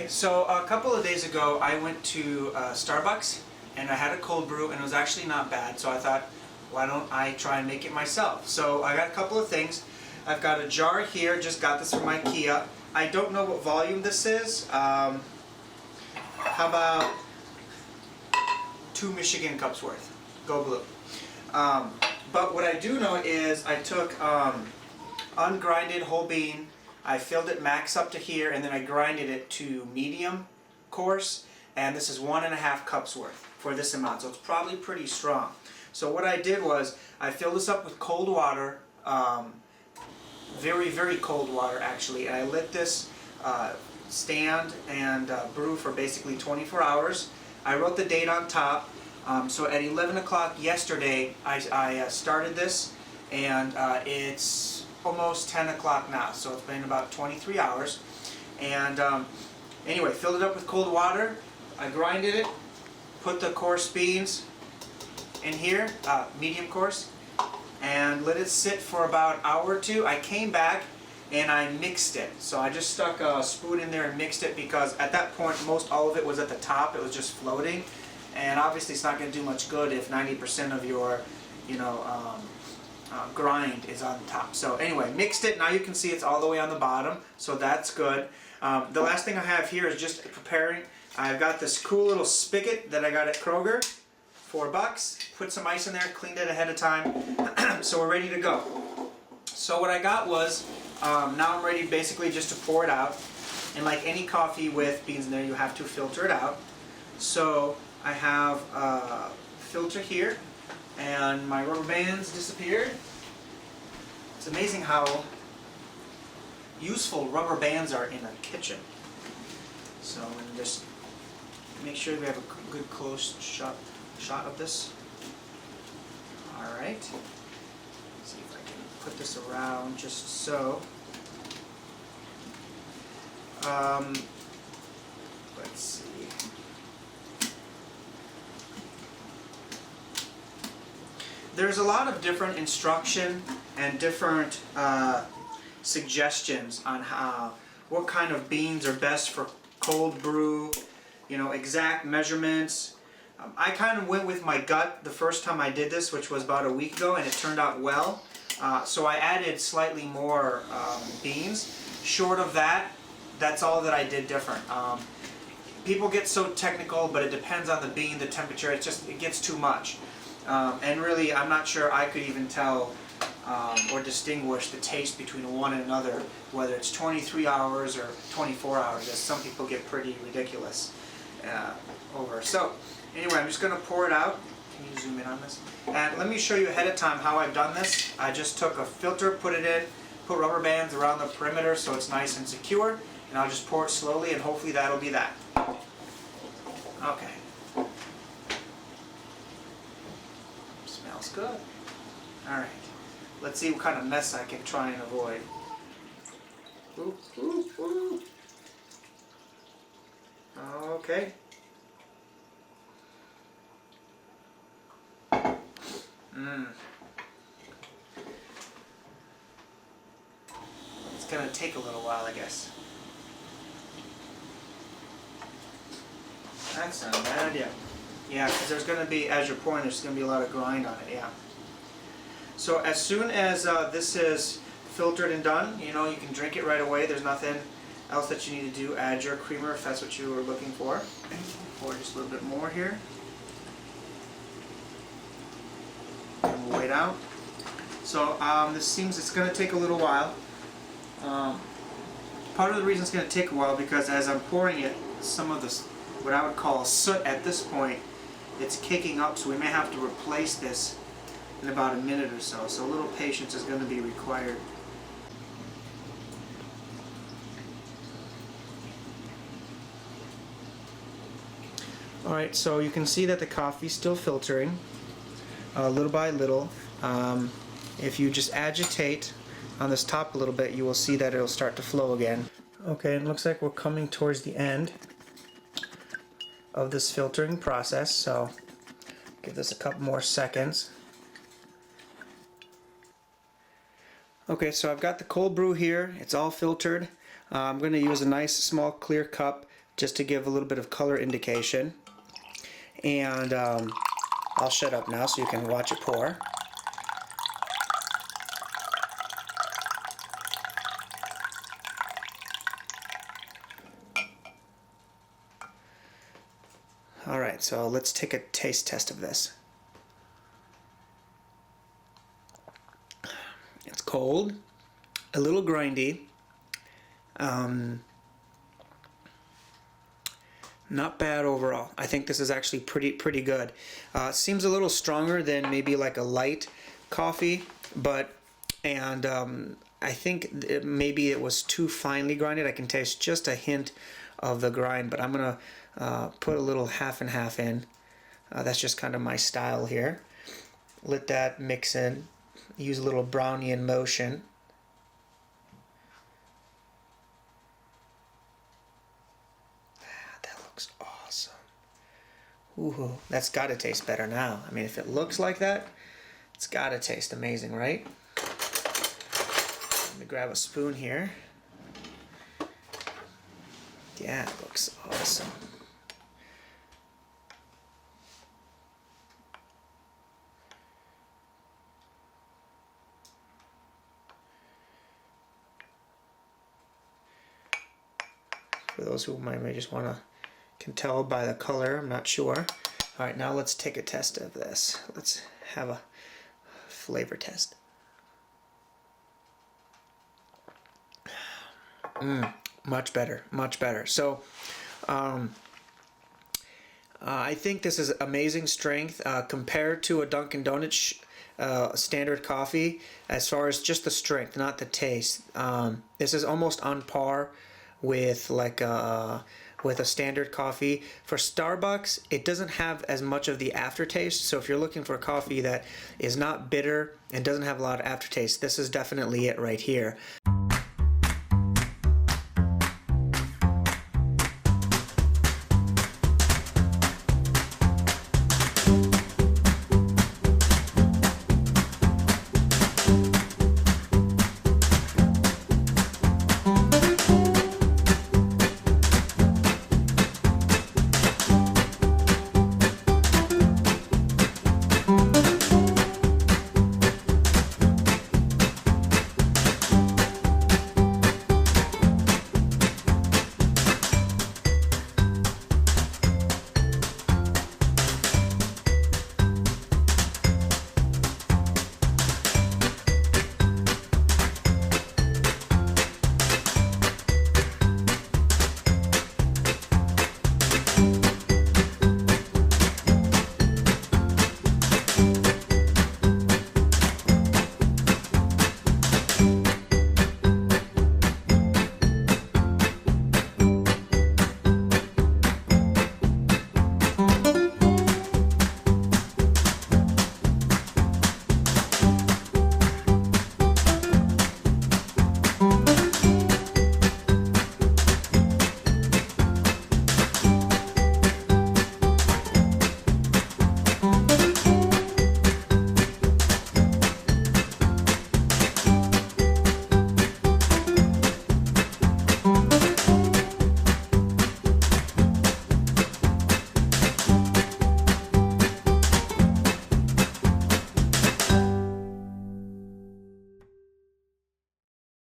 So a couple of days ago I went to Starbucks and I had a cold brew and it was actually not bad, so I thought, why don't I try and make it myself? So I got a couple of things. I've got a jar here, just got this from IKEA. I don't know what volume this is. How about 2 Michigan cups worth? Go Blue. But what I do know is I took ungrinded whole bean, I filled it max up to here, and then I grinded it to medium coarse, and this is 1.5 cups worth for this amount, so it's probably pretty strong. So what I did was I filled this up with cold water, very, very cold water actually, and I let this stand and brew for basically 24 hours. I wrote the date on top, so at 11 o'clock yesterday I started this, and it's almost 10 o'clock now, so it's been about 23 hours. And anyway, filled it up with cold water, I grinded it, put the coarse beans in here, medium coarse, and let it sit for about an hour or two. I came back and I mixed it. So I just stuck a spoon in there and mixed it, because at that point most all of it was at the top, it was just floating, and obviously it's not going to do much good if 90% of your grind is on top. So anyway, mixed it. Now you can see it's all the way on the bottom, so that's good. The last thing I have here is just preparing. I've got this cool little spigot that I got at Kroger, $4. Put some ice in there, cleaned it ahead of time, so we're ready to go. So what I got was, now I'm ready basically just to pour it out, and like any coffee with beans in there, you have to filter it out. So I have a filter here, and my rubber bands disappeared. It's amazing how useful rubber bands are in a kitchen. So I'm going to just make sure we have a good close shot of this. Alright. See if I can put this around just so. Let's see. There's a lot of different instruction and different suggestions on what kind of beans are best for cold brew, exact measurements. I kind of went with my gut the first time I did this, which was about a week ago, and it turned out well. So I added slightly more beans. Short of that, that's all that I did different. People get so technical, but it depends on the bean, the temperature. It gets too much. And really, I'm not sure I could even tell or distinguish the taste between one and another, whether it's 23 hours or 24 hours, as some people get pretty ridiculous over. So anyway, I'm just going to pour it out. Can you zoom in on this? And let me show you ahead of time how I've done this. I just took a filter, put it in, put rubber bands around the perimeter so it's nice and secure, and I'll just pour it slowly, and hopefully that'll be that. Okay. Smells good. Alright. Let's see what kind of mess I can try and avoid. Ooh, ooh, ooh. Okay. It's gonna take a little while, I guess. That's not a bad idea. Yeah, because there's going to be, as you're pouring, there's going to be a lot of grind on it, yeah. So as soon as this is filtered and done, you can drink it right away. There's nothing else that you need to do. Add your creamer if that's what you were looking for. Pour just a little bit more here. And we'll wait out. So this seems it's going to take a little while. Part of the reason it's going to take a while because as I'm pouring it, some of this, what I would call soot at this point, it's kicking up, so we may have to replace this in about a minute or so. So a little patience is going to be required. Alright, so you can see that the coffee's still filtering little by little. If you just agitate on this top a little bit, you will see that it'll start to flow again. Okay, it looks like we're coming towards the end of this filtering process, so give this a couple more seconds. Okay, so I've got the cold brew here. It's all filtered. I'm going to use a nice small clear cup just to give a little bit of color indication. And I'll shut up now so you can watch it pour. Alright, so let's take a taste test of this. It's cold, a little grindy, not bad overall. I think this is actually pretty good. Seems a little stronger than maybe like a light coffee, but I think maybe it was too finely grinded. I can taste just a hint of the grind, but I'm gonna put a little half and half in. That's just kind of my style here. Let that mix in. Use a little Brownian motion. That looks awesome. Ooh, that's got to taste better now. I mean, if it looks like that, it's got to taste amazing, right? Let me grab a spoon here. Yeah, it looks awesome. For those who may just can tell by the color, I'm not sure. All right, now let's take a test of this. Let's have a flavor test. Much better, much better. So I think this is amazing strength compared to a Dunkin' Donuts standard coffee as far as just the strength, not the taste. This is almost on par with like with a standard coffee. For Starbucks, it doesn't have as much of the aftertaste, so if you're looking for a coffee that is not bitter and doesn't have a lot of aftertaste, this is definitely it right here.